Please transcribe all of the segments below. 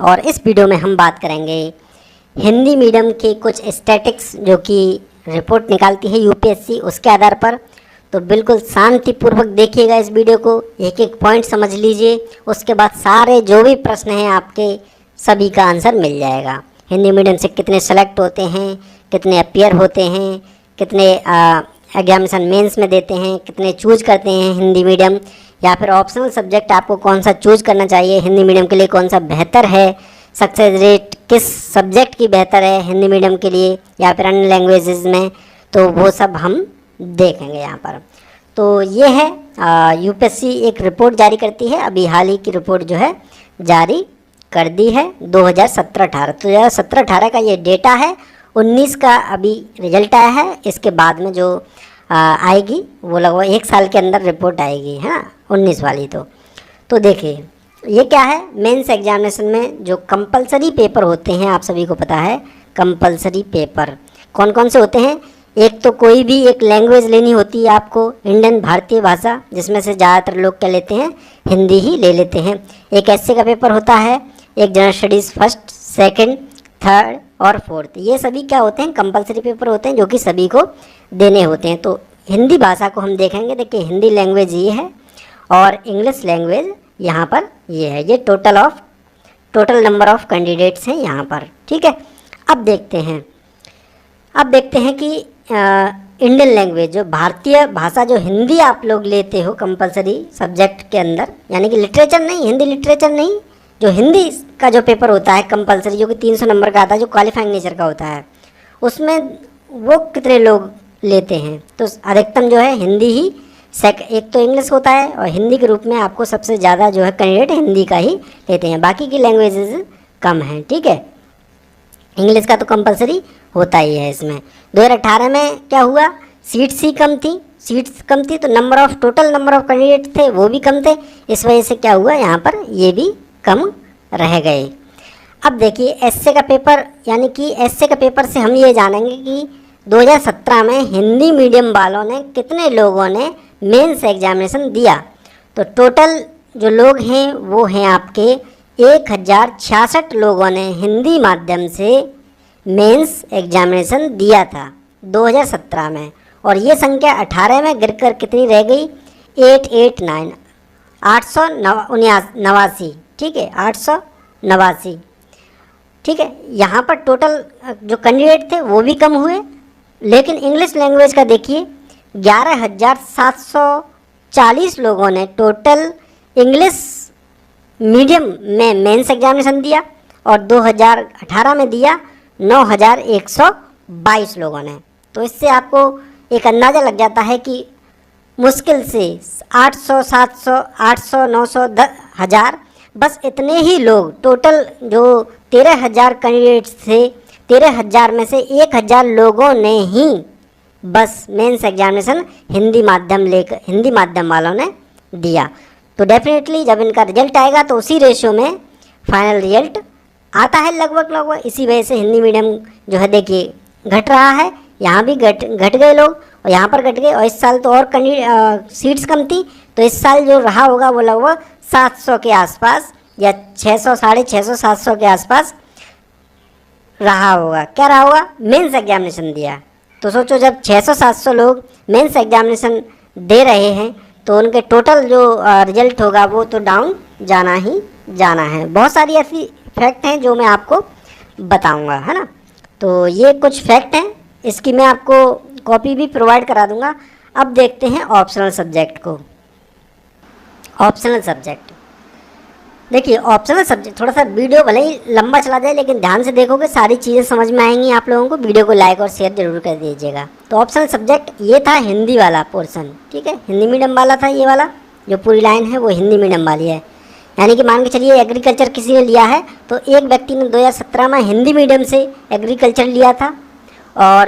और इस वीडियो में हम बात करेंगे हिंदी मीडियम के कुछ स्टैटिक्स जो कि रिपोर्ट निकालती है यूपीएससी, उसके आधार पर। तो बिल्कुल शांतिपूर्वक देखिएगा इस वीडियो को, एक एक पॉइंट समझ लीजिए, उसके बाद सारे जो भी प्रश्न हैं आपके सभी का आंसर मिल जाएगा। हिंदी मीडियम से कितने सेलेक्ट होते हैं, कितने अपियर होते हैं, कितने एग्जामिनेशन मेंस में देते हैं, कितने चूज करते हैं हिंदी मीडियम, या फिर ऑप्शनल सब्जेक्ट आपको कौन सा चूज करना चाहिए हिंदी मीडियम के लिए, कौन सा बेहतर है, सक्सेस रेट किस सब्जेक्ट की बेहतर है हिंदी मीडियम के लिए या फिर अन्य लैंग्वेजेस में, तो वो सब हम देखेंगे यहाँ पर। तो ये है यूपीएससी एक रिपोर्ट जारी करती है, अभी हाल ही की रिपोर्ट जो है जारी कर दी है 2017-18। तो 2017-18 का ये डेटा है, 19 का अभी रिजल्ट आया है। इसके बाद में जो आएगी वो लगभग 1 साल के अंदर रिपोर्ट आएगी, है ना, 19 वाली। तो देखिए ये क्या है, मेंस एग्जामिनेशन में जो कंपलसरी पेपर होते हैं, आप सभी को पता है कंपलसरी पेपर कौन कौन से होते हैं। एक तो कोई भी एक लैंग्वेज लेनी होती है आपको, इंडियन भारतीय भाषा, जिसमें से ज़्यादातर लोग क्या लेते हैं, हिंदी ही ले लेते हैं। एक एसए का पेपर होता है, एक general studies first, second, third और फोर्थ, ये सभी क्या होते हैं, कंपलसरी पेपर होते हैं जो कि सभी को देने होते हैं। तो हिंदी भाषा को हम देखेंगे, देखिए हिंदी लैंग्वेज ये है और इंग्लिश लैंग्वेज यहाँ पर ये है। ये टोटल नंबर ऑफ कैंडिडेट्स हैं यहाँ पर, ठीक है। अब देखते हैं कि इंडियन लैंग्वेज जो भारतीय भाषा जो हिंदी आप लोग लेते हो कंपलसरी सब्जेक्ट के अंदर, यानी कि लिटरेचर नहीं, हिंदी लिटरेचर नहीं, जो हिंदी का जो पेपर होता है कंपलसरी जो कि 300 नंबर का आता है, जो क्वालिफाइंग नेचर का होता है, उसमें वो कितने लोग लेते हैं। तो अधिकतम जो है हिंदी ही, एक तो इंग्लिश होता है और हिंदी के रूप में आपको सबसे ज़्यादा जो है कैंडिडेट हिंदी का ही लेते हैं, बाकी की लैंग्वेजेस कम हैं, ठीक है। इंग्लिश का तो कंपलसरी होता ही है इसमें। 2018 में क्या हुआ, सीट्स कम थी तो टोटल नंबर ऑफ कैंडिडेट थे वो भी कम थे, इस वजह से क्या हुआ यहाँ पर ये भी कम रह गए। अब देखिए एसए का पेपर, यानी कि एसए का पेपर से हम ये जानेंगे कि 2017 में हिंदी मीडियम वालों ने कितने लोगों ने मेंस एग्जामिनेशन दिया। तो टोटल जो लोग हैं वो हैं आपके 1066 लोगों ने हिंदी माध्यम से मेंस एग्जामिनेशन दिया था 2017 में, और ये संख्या 18 में गिरकर कितनी रह गई, 889, ठीक है, 889, ठीक है। यहाँ पर टोटल जो कैंडिडेट थे वो भी कम हुए, लेकिन इंग्लिश लैंग्वेज का देखिए 11,740 लोगों ने टोटल इंग्लिश मीडियम में मेंस एग्जामिनेशन दिया, और 2018 में दिया 9,122 लोगों ने। तो इससे आपको एक अंदाज़ा लग जाता है कि मुश्किल से 800, 700, 800, 900, 10,000, बस इतने ही लोग टोटल जो 13,000 कैंडिडेट्स थे, 13,000 में से 1,000 लोगों ने ही बस मेंस एग्जामिनेशन हिंदी माध्यम वालों ने दिया। तो डेफिनेटली जब इनका रिजल्ट आएगा तो उसी रेशियो में फाइनल रिजल्ट आता है लगभग। इसी वजह से हिंदी मीडियम जो है देखिए घट रहा है, यहाँ भी घट गए लोग और यहाँ पर घट गए, और इस साल तो और सीट्स कम थी, तो इस साल जो रहा होगा वो लगभग 700 के आसपास या 600, 650, 700 के आसपास रहा होगा। क्या रहा होगा, मेंस एग्जामिनेशन दिया। तो सोचो जब 600-700 लोग मेंस एग्जामिनेशन दे रहे हैं तो उनके टोटल जो रिजल्ट होगा वो तो डाउन जाना ही जाना है। बहुत सारी ऐसी फैक्ट हैं जो मैं आपको बताऊंगा, है ना। तो ये कुछ फैक्ट हैं, इसकी मैं आपको कॉपी भी प्रोवाइड करा दूंगा। अब देखते हैं ऑप्शनल सब्जेक्ट को। ऑप्शनल सब्जेक्ट देखिए, ऑप्शनल सब्जेक्ट थोड़ा सा वीडियो भले ही लंबा चला जाए, लेकिन ध्यान से देखोगे सारी चीज़ें समझ में आएंगी आप लोगों को। वीडियो को लाइक और शेयर जरूर कर दीजिएगा। तो ऑप्शनल सब्जेक्ट ये था हिंदी वाला पोर्शन, ठीक है, हिंदी मीडियम वाला था। ये वाला जो पूरी लाइन है वो हिंदी मीडियम वाली है, यानी कि मान के चलिए एग्रीकल्चर किसी ने लिया है तो एक व्यक्ति ने 2017 में हिंदी मीडियम से एग्रीकल्चर लिया था और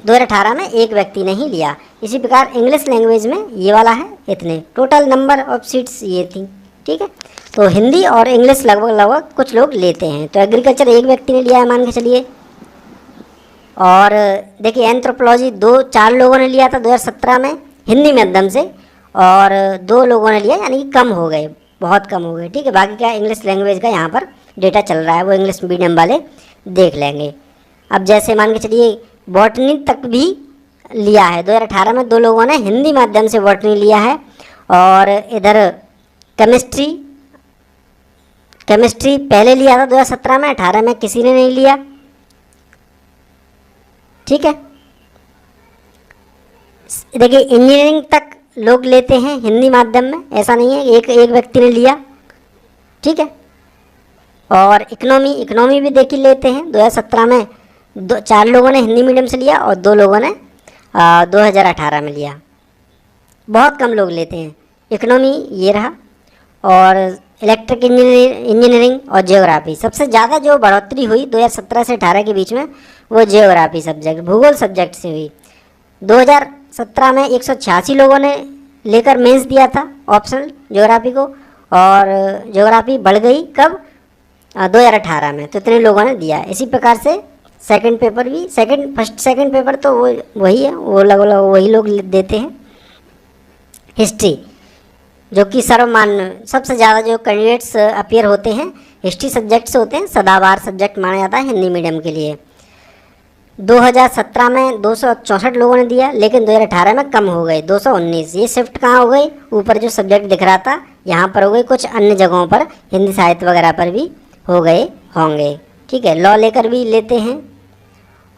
2018 में एक व्यक्ति ने ही लिया। इसी प्रकार इंग्लिश लैंग्वेज में ये वाला है, इतने टोटल नंबर ऑफ सीट्स ये थी, ठीक है। तो हिंदी और इंग्लिश लगभग कुछ लोग लेते हैं। तो एग्रीकल्चर एक व्यक्ति ने लिया है मान के चलिए, और देखिए एंथ्रोपोलॉजी 4 लोगों ने लिया था 2017 में हिंदी माध्यम से, और 2 लोगों ने लिया, यानी कि कम हो गए, बहुत कम हो गए, ठीक है। बाकी क्या इंग्लिश लैंग्वेज का यहाँ पर डेटा चल रहा है वो इंग्लिश मीडियम वाले देख लेंगे। अब जैसे मान के चलिए बॉटनी तक भी लिया है, 2018 में 2 लोगों ने हिंदी माध्यम से बॉटनी लिया है, और इधर केमिस्ट्री पहले लिया था 2017 में, 18 में किसी ने नहीं लिया। ठीक है, देखिए इंजीनियरिंग तक लोग लेते हैं हिंदी माध्यम में, ऐसा नहीं है एक व्यक्ति ने लिया। ठीक है, और इकोनॉमी भी देखिए लेते हैं। 2017 में 4 लोगों ने हिंदी मीडियम से लिया और 2 लोगों ने 2018 में लिया। बहुत कम लोग लेते हैं इकोनॉमी, ये रहा। और इलेक्ट्रिक इंजीनियरिंग और जियोग्राफी, सबसे ज़्यादा जो बढ़ोतरी हुई 2017 से 18 के बीच में वो जियोग्राफी सब्जेक्ट, भूगोल सब्जेक्ट से हुई। 2017 में 186 लोगों ने लेकर मेंस दिया था ऑप्शनल ज्योग्राफी को, और ज्योग्राफी बढ़ गई कब, 2018 में, तो इतने लोगों ने दिया। इसी प्रकार से सेकंड पेपर भी, फर्स्ट सेकंड पेपर तो वो वही है, वो लगभग वही लोग देते हैं। हिस्ट्री, जो कि सर्वमान्य सबसे ज़्यादा जो कैंडिडेट्स अपीयर होते हैं हिस्ट्री सब्जेक्ट से होते हैं, सदाबहार सब्जेक्ट माना जाता है हिंदी मीडियम के लिए। 2017 में 264 लोगों ने दिया, लेकिन 2018 में कम हो गए 219। ये शिफ्ट कहाँ हो गई, ऊपर जो सब्जेक्ट दिख रहा था यहाँ पर हो गई, कुछ अन्य जगहों पर हिंदी साहित्य वगैरह पर भी हो गए होंगे। ठीक है, लॉ लेकर भी लेते हैं।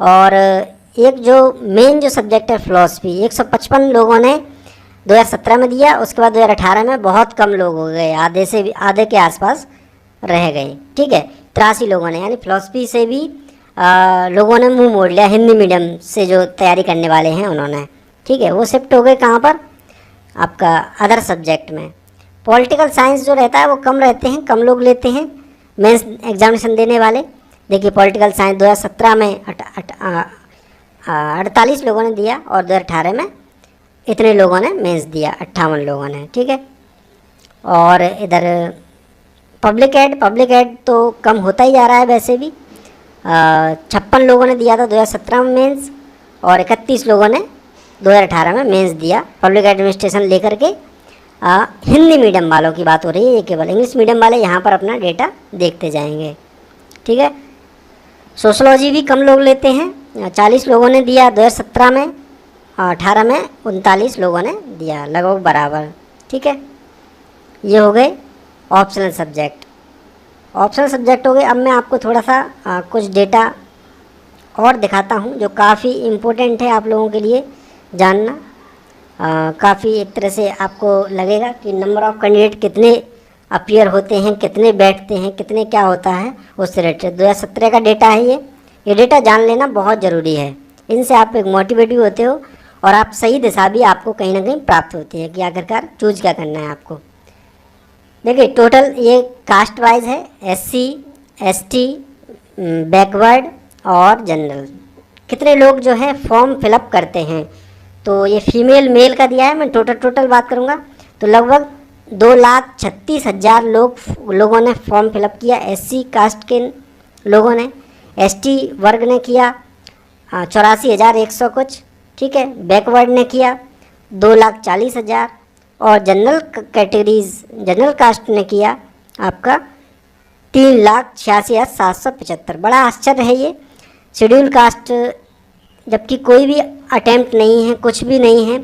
और एक जो मेन जो सब्जेक्ट है फिलॉसफी, 155 लोगों ने 2017 में दिया, उसके बाद 2018 में बहुत कम लोग हो गए, आधे के आसपास रह गए। ठीक है, 83 लोगों ने, यानी फिलॉसफी से भी लोगों ने मुंह मोड़ लिया, हिंदी मीडियम से जो तैयारी करने वाले हैं उन्होंने। ठीक है, वो शिफ्ट हो गए कहाँ पर, आपका अदर सब्जेक्ट में। पॉलिटिकल साइंस जो रहता है वो कम रहते हैं, कम लोग लेते हैं मेंस एग्जामिनेशन देने वाले। देखिए पॉलिटिकल साइंस 2017 में 48 लोगों ने दिया, और 2018 में इतने लोगों ने मेंस दिया, 58 लोगों ने। ठीक है, और इधर पब्लिक एड तो कम होता ही जा रहा है वैसे भी। 56 लोगों ने दिया था 2017 में मेंस, और 31 लोगों ने 2018 में मेंस दिया पब्लिक एडमिनिस्ट्रेशन लेकर के। हिंदी मीडियम वालों की बात हो रही है, ये केवल इंग्लिश मीडियम वाले यहाँ पर अपना डेटा देखते जाएंगे। ठीक है, सोशलॉजी भी कम लोग लेते हैं, 40 लोगों ने दिया 2017 में, 18 में 39 लोगों ने दिया, लगभग बराबर। ठीक है, ये हो गए ऑप्शनल सब्जेक्ट हो गए। अब मैं आपको थोड़ा सा कुछ डेटा और दिखाता हूँ जो काफ़ी इम्पोर्टेंट है आप लोगों के लिए जानना। काफ़ी एक तरह से आपको लगेगा कि नंबर ऑफ़ कैंडिडेट कितने अपीयर होते हैं, कितने बैठते हैं, कितने क्या होता है, उससे रिलेटेड 2017 का डेटा है ये डेटा जान लेना बहुत ज़रूरी है। इनसे आप एक मोटिवेट भी होते हो, और आप सही दिशा भी आपको कहीं ना कहीं प्राप्त होती है कि आखिरकार चूज क्या करना है आपको। देखिए टोटल ये कास्ट वाइज है, SC ST बैकवर्ड और जनरल, कितने लोग जो है फॉर्म फिलअप करते हैं। तो ये फीमेल मेल का दिया है, मैं टोटल बात करूँगा तो लगभग 2,36,000 लोगों ने फॉर्म फिलअप किया। SC कास्ट के लोगों ने, ST वर्ग ने किया 84,100 कुछ। ठीक है, बैकवर्ड ने किया 2,40,000, और जनरल कैटेगरीज जनरल कास्ट ने किया आपका 3,86,775। बड़ा आश्चर्य है ये शेड्यूल कास्ट, जबकि कोई भी अटेम्प्ट नहीं है, कुछ भी नहीं है,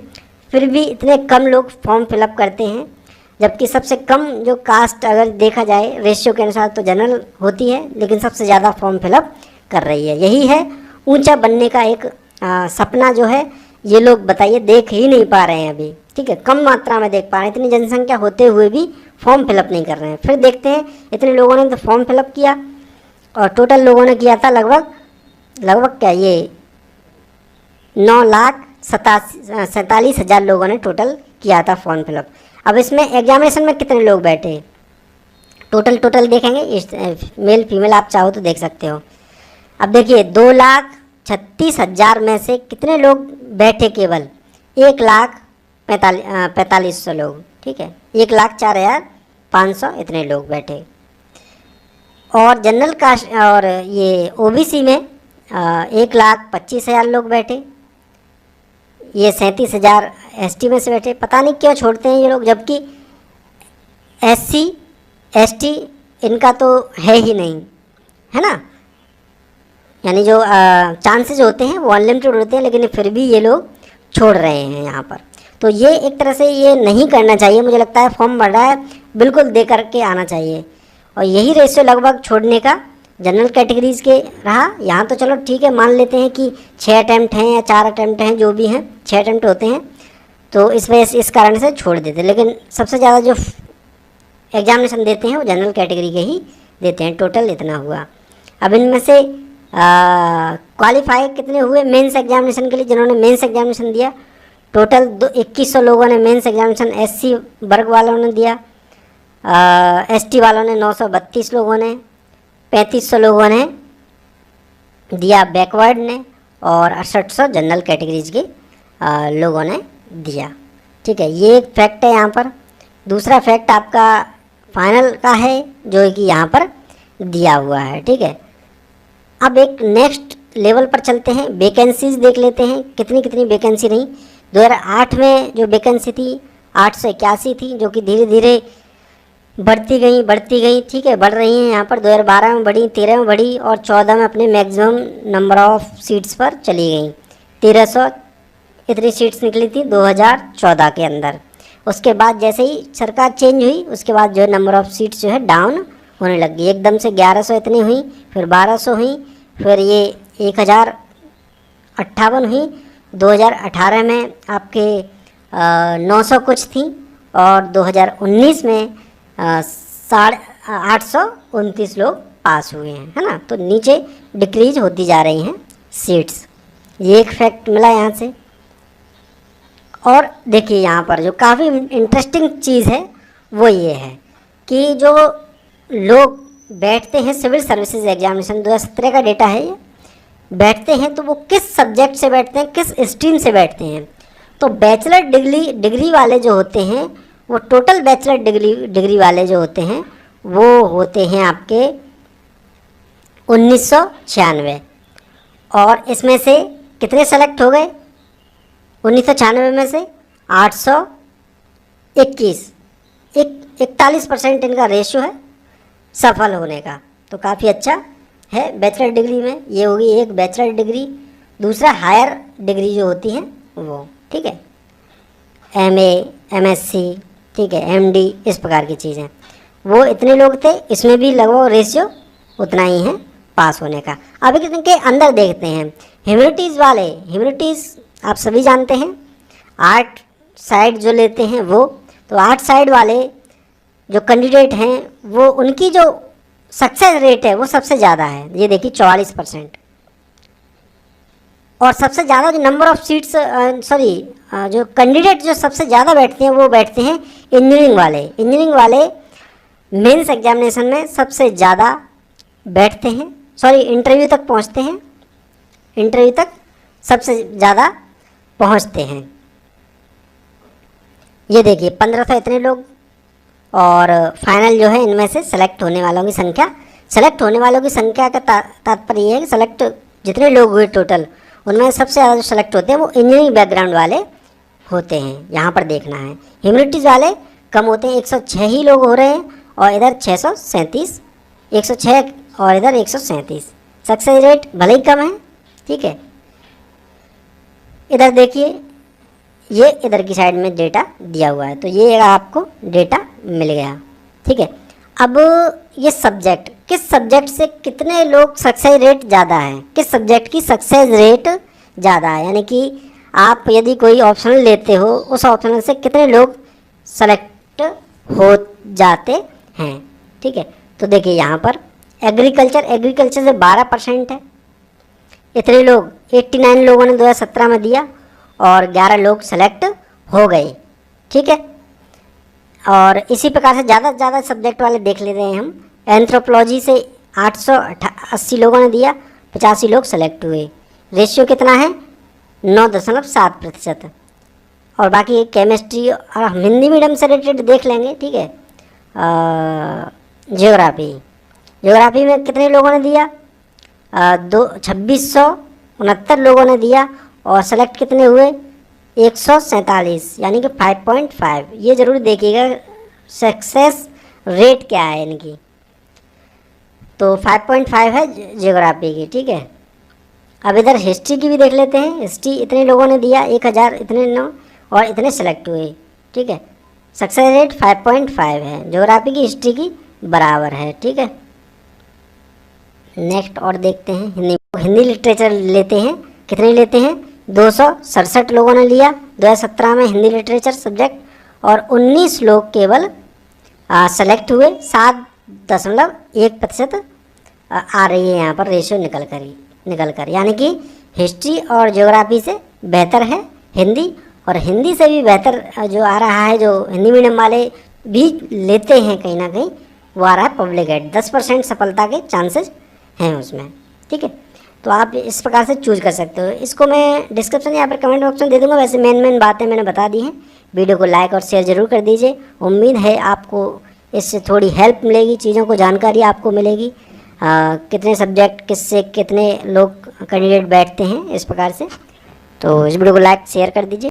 फिर भी इतने कम लोग फॉर्म फिलअप करते हैं। जबकि सबसे कम जो कास्ट अगर देखा जाए रेशियो के अनुसार तो जनरल होती है, लेकिन सबसे ज़्यादा फॉर्म फिलअप कर रही है। यही है ऊंचा बनने का एक सपना जो है, ये लोग बताइए देख ही नहीं पा रहे हैं अभी। ठीक है, कम मात्रा में देख पा रहे हैं, इतनी जनसंख्या होते हुए भी फॉर्म फिलअप नहीं कर रहे हैं। फिर देखते हैं इतने लोगों ने तो फॉर्म फिलअप किया, और टोटल लोगों ने किया था लगभग क्या ये 9,47,000 लोगों ने टोटल किया था फॉर्म फिलअप। अब इसमें एग्जामिनेशन में कितने लोग बैठे, टोटल देखेंगे, इस मेल फीमेल आप चाहो तो देख सकते हो। अब देखिए 2,36,000 में से कितने लोग बैठे, केवल 1,45,000 लोग। ठीक है, 1,04,500 इतने लोग बैठे। और जनरल कास्ट और ये OBC में 1,25,000 लोग बैठे, ये 37,000 ST में से बैठे। पता नहीं क्यों छोड़ते हैं ये लोग, जबकि SC ST इनका तो है ही नहीं, है ना। यानी जो चांसेस होते हैं वो अनलिमिटेड होते हैं, लेकिन फिर भी ये लोग छोड़ रहे हैं यहाँ पर। तो ये एक तरह से ये नहीं करना चाहिए, मुझे लगता है फॉर्म भर रहा है बिल्कुल दे करके आना चाहिए। और यही रेशियो लगभग छोड़ने का जनरल कैटेगरीज के रहा। यहाँ तो चलो ठीक है, मान लेते हैं कि 6 अटैम्प्ट हैं या 4 अटैम्प्ट हैं, जो भी हैं 6 अटैम्प्ट होते हैं, तो इस वजह से इस कारण से छोड़ देते। लेकिन सबसे ज़्यादा जो एग्जामिनेशन देते हैं वो जनरल कैटेगरी के ही देते हैं। टोटल इतना हुआ। अब इनमें से क्वालिफाई कितने हुए मेंस एग्जामिनेशन के लिए, जिन्होंने मेंस एग्जामिनेशन दिया? टोटल 2100 लोगों ने मेंस एग्जामिनेशन एससी वर्ग वालों ने दिया। एसटी वालों ने 932 लोगों ने, 3500 लोगों ने दिया बैकवर्ड ने, और 6800 जनरल कैटेगरीज के लोगों ने दिया। ठीक है, ये एक फैक्ट है यहाँ पर। दूसरा फैक्ट आपका फाइनल का है जो कि यहाँ पर दिया हुआ है। ठीक है, अब एक नेक्स्ट लेवल पर चलते हैं, वैकेंसीज देख लेते हैं कितनी कितनी वैकेंसी रही। 2008 में जो वैकेंसी थी 881 थी, जो कि धीरे धीरे बढ़ती गई। ठीक है, बढ़ रही हैं यहाँ पर। 2012 में बढ़ी, 13 में बढ़ी, और 14 में अपने मैक्सिमम नंबर ऑफ सीट्स पर चली गई। 1300 इतनी सीट्स निकली थी 2014 के अंदर। उसके बाद जैसे ही सरकार चेंज हुई, उसके बाद जो है नंबर ऑफ सीट्स जो है डाउन होने लग गई। एकदम से 1100 इतनी हुई, फिर 1200 हुई, फिर ये 1058 हुई। 2018 में आपके 900 कुछ थी, और 2019 में 829 लोग पास हुए हैं, है ना। तो नीचे डिक्रीज होती जा रही हैं सीट्स। ये एक फैक्ट मिला यहाँ से। और देखिए यहाँ पर जो काफ़ी इंटरेस्टिंग चीज़ है वो ये है कि जो लोग बैठते हैं सिविल सर्विसेज एग्जामिनेशन, 2017 का डेटा है ये, बैठते हैं तो वो किस सब्जेक्ट से बैठते हैं, किस स्ट्रीम से बैठते हैं। तो बैचलर डिग्री वाले जो होते हैं, वो टोटल बैचलर डिग्री वाले जो होते हैं वो होते हैं आपके 1996। और इसमें से कितने सेलेक्ट हो गए? 1996 में से 821, 41% इनका रेशियो है सफल होने का। तो काफ़ी अच्छा है बैचलर डिग्री में। ये होगी एक बैचलर डिग्री। दूसरा हायर डिग्री जो होती है वो, ठीक है, MA, MSc, ठीक है, MD, इस प्रकार की चीज़ें, वो इतने लोग थे। इसमें भी लगभग रेशियो उतना ही है पास होने का। अब इनके अंदर देखते हैं ह्यूमैनिटीज़ वाले। ह्यूमैनिटीज़ आप सभी जानते हैं, आर्ट साइड जो लेते हैं वो, तो आर्ट साइड वाले जो कैंडिडेट हैं वो, उनकी जो सक्सेस रेट है वो सबसे ज़्यादा है। ये देखिए 44%। और सबसे ज़्यादा जो नंबर ऑफ सीट्स जो कैंडिडेट जो सबसे ज़्यादा बैठते हैं वो बैठते हैं इंजीनियरिंग वाले। इंजीनियरिंग वाले मेंस एग्जामिनेशन में सबसे ज़्यादा बैठते हैं, इंटरव्यू तक पहुंचते हैं, इंटरव्यू तक सबसे ज़्यादा पहुंचते हैं। ये देखिए 1500 इतने लोग। और फाइनल जो है इनमें से सेलेक्ट होने वालों की संख्या, का तात्पर्य ये है कि सेलेक्ट जितने लोग हुए टोटल, उनमें सबसे ज़्यादा जो सेलेक्ट होते हैं वो इंजीनियरिंग बैकग्राउंड वाले होते हैं। यहाँ पर देखना है ह्यूमैनिटीज़ वाले कम होते हैं, 106 ही लोग हो रहे हैं, और इधर 637, 106 और इधर 137। सक्सेस रेट भले ही कम है, ठीक है। इधर देखिए, ये इधर की साइड में डेटा दिया हुआ है, तो ये आपको डेटा मिल गया, ठीक है। अब ये सब्जेक्ट, किस सब्जेक्ट से कितने लोग सक्सेस रेट ज़्यादा है, किस सब्जेक्ट की सक्सेस रेट ज़्यादा है, यानी कि आप यदि कोई ऑप्शनल लेते हो, उस ऑप्शनल से कितने लोग सेलेक्ट हो जाते हैं, ठीक है। तो देखिए यहाँ पर एग्रीकल्चर से 12% है। इतने लोग 89 लोगों ने 2017 में दिया, और 11 लोग सेलेक्ट हो गए, ठीक है। और इसी प्रकार से ज़्यादा से ज़्यादा सब्जेक्ट वाले देख लेते हैं हम। एंथ्रोपोलॉजी से 880 लोगों ने दिया, 85 लोग सेलेक्ट हुए। रेशियो कितना है? 9.7%। और बाकी केमिस्ट्री और हिंदी मीडियम से रिलेटेड देख लेंगे, ठीक है। ज्योग्राफी में कितने लोगों ने दिया? 2669 लोगों ने दिया, और सेलेक्ट कितने हुए? 147, यानी कि 5.5। ये ज़रूर देखिएगा सक्सेस रेट क्या है इनकी। तो 5.5 है ज्योग्राफी की, ठीक है। अब इधर हिस्ट्री की भी देख लेते हैं। हिस्ट्री इतने लोगों ने दिया, 1000 इतने नो और इतने सेलेक्ट हुए, ठीक है। सक्सेस रेट 5.5 है, ज्योग्राफी की हिस्ट्री की बराबर है, ठीक है। नेक्स्ट और देखते हैं हिंदी लिटरेचर लेते हैं। कितने लेते हैं? 267 लोगों ने लिया 2017 में हिंदी लिटरेचर सब्जेक्ट, और 19 लोग केवल सेलेक्ट हुए। 7.1% आ रही है यहाँ पर रेशियो निकल कर, यानी कि हिस्ट्री और ज्योग्राफी से बेहतर है हिंदी, और हिंदी से भी बेहतर जो आ रहा है, जो हिंदी मीडियम वाले भी लेते हैं कहीं ना कहीं, वो आ रहा है पब्लिक एड। 10% सफलता के चांसेस हैं उसमें, ठीक है। तो आप इस प्रकार से चूज कर सकते हो। इसको मैं डिस्क्रिप्शन या फिर कमेंट बॉक्स में दे दूंगा। वैसे मेन बातें मैंने बता दी हैं। वीडियो को लाइक और शेयर ज़रूर कर दीजिए। उम्मीद है आपको इससे थोड़ी हेल्प मिलेगी, चीज़ों को जानकारी आपको मिलेगी, कितने सब्जेक्ट किससे कितने लोग कैंडिडेट बैठते हैं इस प्रकार से। तो इस वीडियो को लाइक शेयर कर दीजिए।